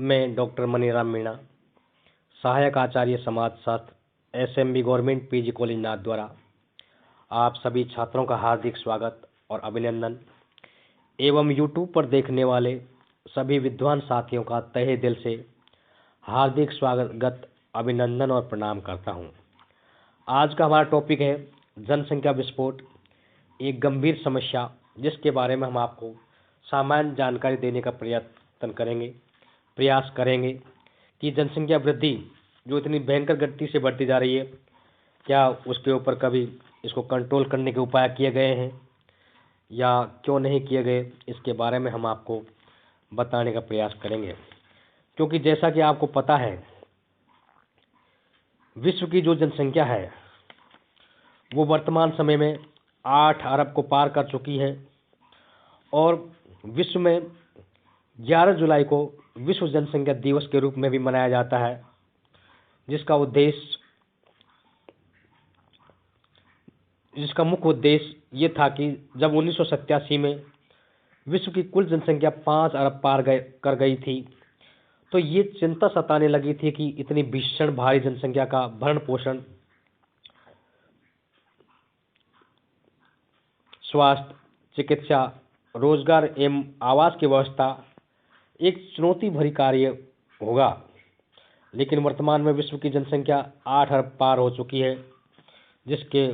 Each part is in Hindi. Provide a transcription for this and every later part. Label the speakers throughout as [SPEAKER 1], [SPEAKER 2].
[SPEAKER 1] मैं डॉक्टर मनीराम मीणा, सहायक आचार्य समाजशास्त्र, एसएमबी गवर्नमेंट पीजी कॉलेज नाथ द्वारा आप सभी छात्रों का हार्दिक स्वागत और अभिनंदन एवं यूट्यूब पर देखने वाले सभी विद्वान साथियों का तहे दिल से हार्दिक स्वागत, अभिनंदन और प्रणाम करता हूं। आज का हमारा टॉपिक है जनसंख्या विस्फोट, एक गंभीर समस्या जिसके बारे में हम आपको सामान्य जानकारी देने का प्रयास करेंगे कि जनसंख्या वृद्धि जो इतनी भयंकर गति से बढ़ती जा रही है, क्या उसके ऊपर कभी इसको कंट्रोल करने के उपाय किए गए हैं या क्यों नहीं किए गए, इसके बारे में हम आपको बताने का प्रयास करेंगे। क्योंकि जैसा कि आपको पता है, विश्व की जो जनसंख्या है वो वर्तमान समय में 8 अरब को पार कर चुकी है और विश्व में 11 जुलाई को विश्व जनसंख्या दिवस के रूप में भी मनाया जाता है, जिसका मुख्य उद्देश्य ये था कि जब 1987 में विश्व की कुल जनसंख्या 5 अरब पार कर गई थी, तो ये चिंता सताने लगी थी कि इतनी भीषण भारी जनसंख्या का भरण पोषण, स्वास्थ्य, चिकित्सा, रोजगार एवं आवास की व्यवस्था एक चुनौती भरी कार्य होगा। लेकिन वर्तमान में विश्व की जनसंख्या 8 अरब पार हो चुकी है, जिसके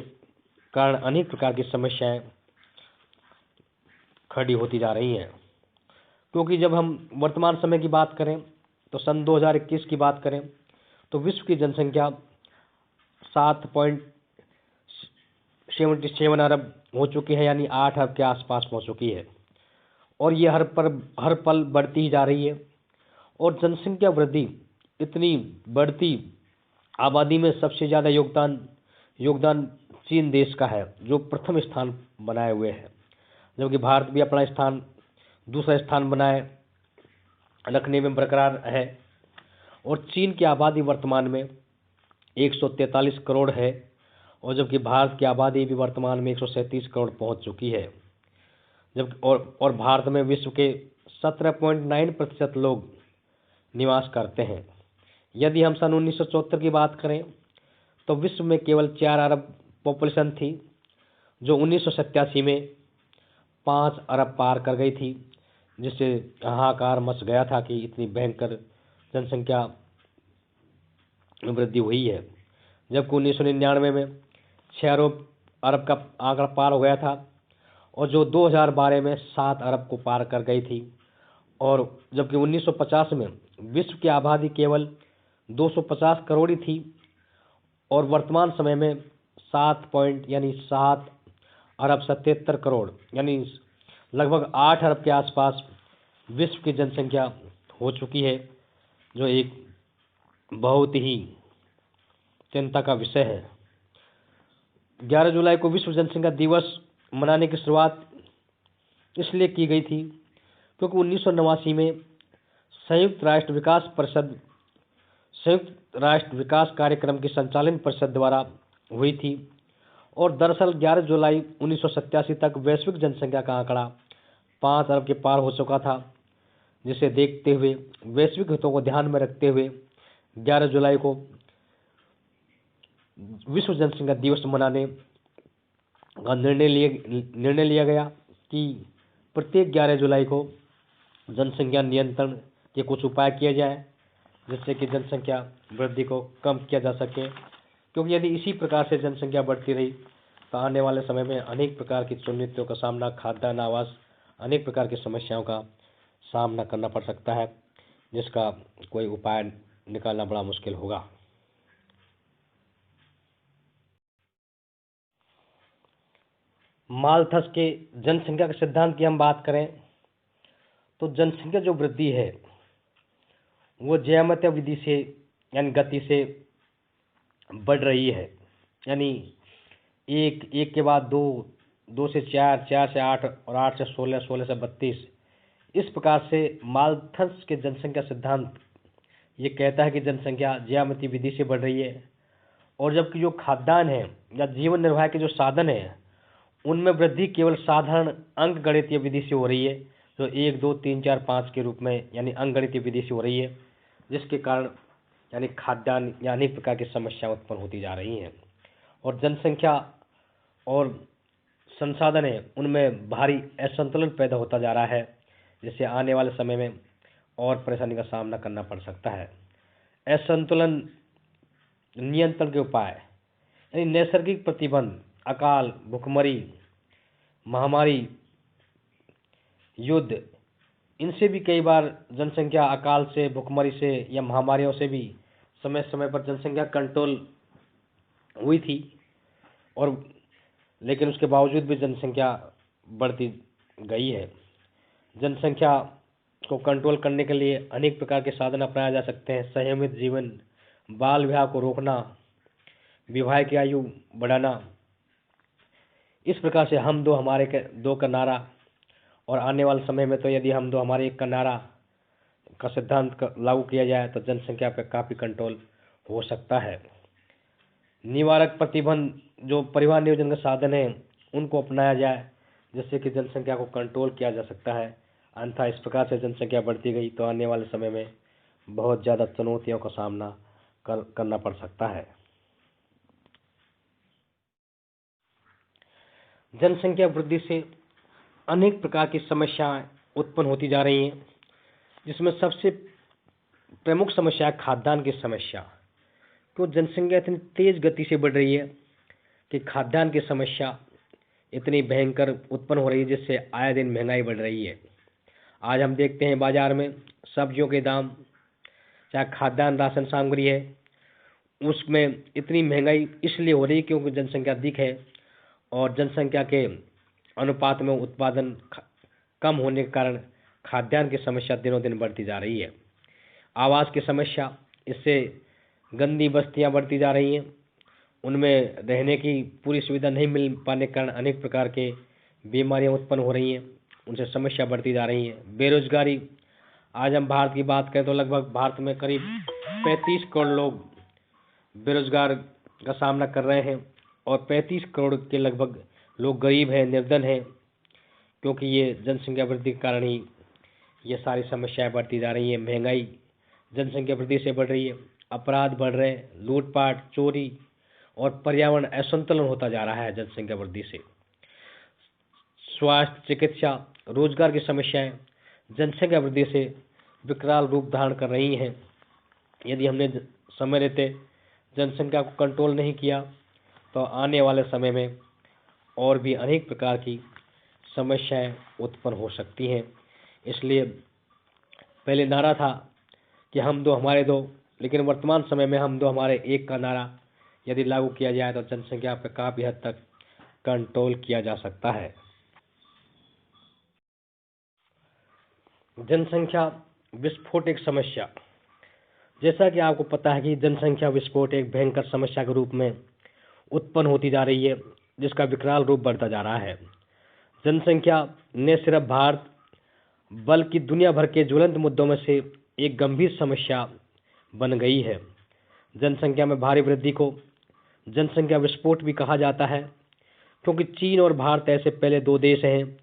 [SPEAKER 1] कारण अनेक प्रकार की समस्याएं खड़ी होती जा रही हैं। क्योंकि जब हम वर्तमान समय की बात करें तो सन 2021 की बात करें तो विश्व की जनसंख्या 7.77 अरब हो चुकी है, यानी 8 अरब के आसपास पहुंच चुकी है और ये हर पल बढ़ती ही जा रही है। और जनसंख्या वृद्धि इतनी बढ़ती आबादी में सबसे ज़्यादा योगदान चीन देश का है, जो प्रथम स्थान बनाए हुए है, जबकि भारत भी अपना दूसरा स्थान बनाए रखने में बरकरार है। और चीन की आबादी वर्तमान में 143 करोड़ है और जबकि भारत की आबादी भी वर्तमान में 137 करोड़ पहुंच चुकी है। और भारत में विश्व के 17.9% लोग निवास करते हैं। यदि हम सन 1974 की बात करें तो विश्व में केवल 4 अरब पॉपुलेशन थी, जो 1987 में 5 अरब पार कर गई थी, जिससे हाहाकार मच गया था कि इतनी भयंकर जनसंख्या वृद्धि हुई है। जबकि 1999 में 6 अरब का आंकड़ा पार हो गया था और जो 2012 में 7 अरब को पार कर गई थी। और जबकि 1950 में विश्व की आबादी केवल 250 करोड़ ही थी और वर्तमान समय में 7 अरब 77 करोड़, यानी लगभग 8 अरब के आसपास विश्व की जनसंख्या हो चुकी है, जो एक बहुत ही चिंता का विषय है। 11 जुलाई को विश्व जनसंख्या दिवस मनाने की शुरुआत इसलिए की गई थी क्योंकि 1989 में संयुक्त राष्ट्र विकास कार्यक्रम की संचालन परिषद द्वारा हुई थी। और दरअसल 11 जुलाई 1987 तक वैश्विक जनसंख्या का आंकड़ा 5 अरब के पार हो चुका था, जिसे देखते हुए वैश्विक हितों को ध्यान में रखते हुए 11 जुलाई को विश्व जनसंख्या दिवस मनाने का निर्णय लिया गया कि प्रत्येक 11 जुलाई को जनसंख्या नियंत्रण के कुछ उपाय किए जाए, जिससे कि जनसंख्या वृद्धि को कम किया जा सके। क्योंकि यदि इसी प्रकार से जनसंख्या बढ़ती रही तो आने वाले समय में अनेक प्रकार की चुनौतियों का सामना, खाद्यान्न, आवास, अनेक प्रकार की समस्याओं का सामना करना पड़ सकता है, जिसका कोई उपाय निकालना बड़ा मुश्किल होगा। माल्थस के जनसंख्या के सिद्धांत की हम बात करें तो जनसंख्या जो वृद्धि है वो ज्यामितीय विधि से यानी गति से बढ़ रही है, यानी एक के बाद दो से 4, 4 से 8 और 8 से 16, 16 से 32। इस प्रकार से माल्थस के जनसंख्या सिद्धांत ये कहता है कि जनसंख्या ज्यामितीय विधि से बढ़ रही है। और जबकि जो खाद्यान्न है या जीवन निर्वाह के जो साधन है उनमें वृद्धि केवल साधारण अंकगणितीय विधि से हो रही है, जो 1 2 3 4 5 के रूप में यानी अंकगणितीय विधि से हो रही है, जिसके कारण यानी खाद्यान्न या अनेक प्रकार की समस्या उत्पन्न होती जा रही हैं। और जनसंख्या और संसाधन है उनमें भारी असंतुलन पैदा होता जा रहा है, जिससे आने वाले समय में और परेशानी का सामना करना पड़ सकता है। असंतुलन नियंत्रण के उपाय यानी नैसर्गिक प्रतिबंध, अकाल, भुखमरी, महामारी, युद्ध, इनसे भी कई बार जनसंख्या अकाल से, भुखमरी से या महामारियों से भी समय समय पर जनसंख्या कंट्रोल हुई थी, और लेकिन उसके बावजूद भी जनसंख्या बढ़ती गई है। जनसंख्या को कंट्रोल करने के लिए अनेक प्रकार के साधन अपनाए जा सकते हैं। संयमित जीवन, बाल विवाह को रोकना, विवाह की आयु बढ़ाना। इस प्रकार से हम दो हमारे दो का नारा, और आने वाले समय में तो यदि हम दो हमारे एक का नारा का सिद्धांत लागू किया जाए तो जनसंख्या पर काफ़ी कंट्रोल हो सकता है। निवारक प्रतिबंध, जो परिवहन नियोजन के साधन हैं उनको अपनाया जाए, जिससे कि जनसंख्या को कंट्रोल किया जा सकता है। अन्यथा इस प्रकार से जनसंख्या बढ़ती गई तो आने वाले समय में बहुत ज़्यादा चुनौतियों का सामना करना पड़ सकता है। जनसंख्या वृद्धि से अनेक प्रकार की समस्याएं उत्पन्न होती जा रही हैं, जिसमें सबसे प्रमुख समस्या है खाद्यान्न की समस्या। तो जनसंख्या इतनी तेज गति से बढ़ रही है कि खाद्यान्न की समस्या इतनी भयंकर उत्पन्न हो रही है, जिससे आए दिन महंगाई बढ़ रही है। आज हम देखते हैं बाजार में सब्जियों के दाम, चाहे खाद्यान्न राशन सामग्री है, उसमें इतनी महंगाई इसलिए हो रही है क्योंकि जनसंख्या अधिक है, और जनसंख्या के अनुपात में उत्पादन कम होने के कारण खाद्यान्न की समस्या दिनों दिन बढ़ती जा रही है। आवास की समस्या, इससे गंदी बस्तियां बढ़ती जा रही हैं, उनमें रहने की पूरी सुविधा नहीं मिल पाने के कारण अनेक प्रकार के बीमारियां उत्पन्न हो रही हैं, उनसे समस्या बढ़ती जा रही है। बेरोजगारी, आज हम भारत की बात करें तो लगभग भारत में करीब 35 करोड़ लोग बेरोजगार का सामना कर रहे हैं, और 35 करोड़ के लगभग लोग गरीब हैं, निर्धन हैं, क्योंकि ये जनसंख्या वृद्धि के कारण ही ये सारी समस्याएं बढ़ती जा रही हैं। महंगाई जनसंख्या वृद्धि से बढ़ रही है, अपराध बढ़ रहे हैं, लूटपाट, चोरी और पर्यावरण असंतुलन होता जा रहा है जनसंख्या वृद्धि से। स्वास्थ्य, चिकित्सा, रोजगार की समस्याएं जनसंख्या वृद्धि से विकराल रूप धारण कर रही हैं। यदि हमने समय रहते जनसंख्या को कंट्रोल नहीं किया तो आने वाले समय में और भी अनेक प्रकार की समस्याएं उत्पन्न हो सकती हैं। इसलिए पहले नारा था कि हम दो हमारे दो, लेकिन वर्तमान समय में हम दो हमारे एक का नारा यदि लागू किया जाए तो जनसंख्या पर काफ़ी हद तक कंट्रोल किया जा सकता है। जनसंख्या विस्फोट एक समस्या, जैसा कि आपको पता है कि जनसंख्या विस्फोट एक भयंकर समस्या के रूप में उत्पन्न होती जा रही है, जिसका विकराल रूप बढ़ता जा रहा है। जनसंख्या न सिर्फ भारत बल्कि दुनिया भर के ज्वलंत मुद्दों में से एक गंभीर समस्या बन गई है। जनसंख्या में भारी वृद्धि को जनसंख्या विस्फोट भी कहा जाता है, क्योंकि चीन और भारत ऐसे पहले दो देश हैं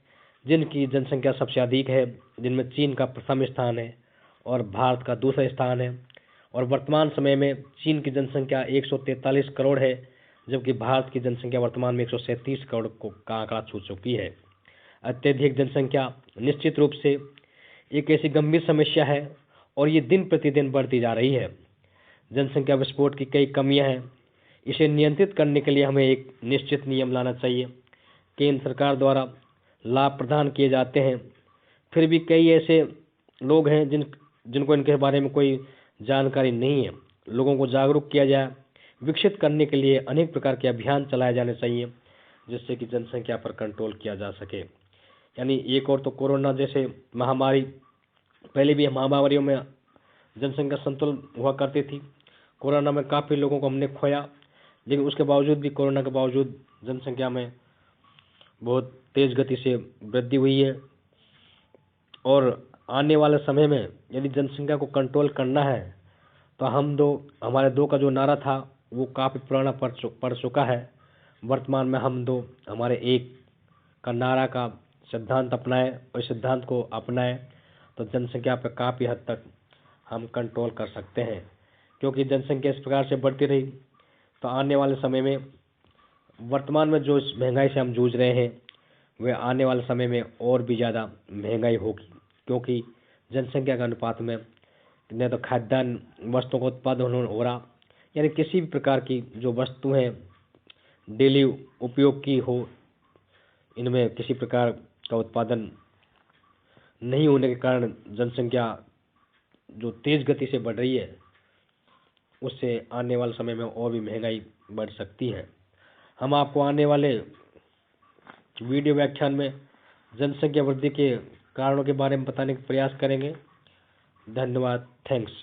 [SPEAKER 1] जिनकी जनसंख्या सबसे अधिक है, जिनमें चीन का प्रथम स्थान है और भारत का दूसरा स्थान है। और वर्तमान समय में चीन की जनसंख्या 143 करोड़ है, जबकि भारत की जनसंख्या वर्तमान में 137 करोड़ का आंकड़ा छू चुकी है। अत्यधिक जनसंख्या निश्चित रूप से एक ऐसी गंभीर समस्या है और ये दिन प्रतिदिन बढ़ती जा रही है। जनसंख्या विस्फोट की कई कमियां हैं, इसे नियंत्रित करने के लिए हमें एक निश्चित नियम लाना चाहिए। केंद्र सरकार द्वारा लाभ प्रदान किए जाते हैं, फिर भी कई ऐसे लोग हैं जिनको इनके बारे में कोई जानकारी नहीं है। लोगों को जागरूक किया जाए, विकसित करने के लिए अनेक प्रकार के अभियान चलाए जाने चाहिए, जिससे कि जनसंख्या पर कंट्रोल किया जा सके। यानी एक और तो कोरोना जैसे महामारी, पहले भी महामारियों में जनसंख्या संतुलन हुआ करती थी। कोरोना में काफ़ी लोगों को हमने खोया, लेकिन उसके बावजूद भी, कोरोना के बावजूद जनसंख्या में बहुत तेज़ गति से वृद्धि हुई है। और आने वाले समय में यदि जनसंख्या को कंट्रोल करना है तो हमारे दो का जो नारा था वो काफ़ी पुराना पड़ चुका है। वर्तमान में हम दो हमारे एक का नारा का सिद्धांत अपनाएं और इस सिद्धांत को अपनाएं तो जनसंख्या पर काफ़ी हद तक हम कंट्रोल कर सकते हैं। क्योंकि जनसंख्या इस प्रकार से बढ़ती रही तो आने वाले समय में, वर्तमान में जो इस महंगाई से हम जूझ रहे हैं, वह आने वाले समय में और भी ज़्यादा महंगाई होगी। क्योंकि जनसंख्या के अनुपात में न तो खाद्यान्न वस्तुओं का उत्पादन हो रहा, यानी किसी भी प्रकार की जो वस्तुएं डेली उपयोग की हो, इनमें किसी प्रकार का उत्पादन नहीं होने के कारण जनसंख्या जो तेज़ गति से बढ़ रही है, उससे आने वाले समय में और भी महंगाई बढ़ सकती है। हम आपको आने वाले वीडियो व्याख्यान में जनसंख्या वृद्धि के कारणों के बारे में बताने का प्रयास करेंगे। धन्यवाद। थैंक्स।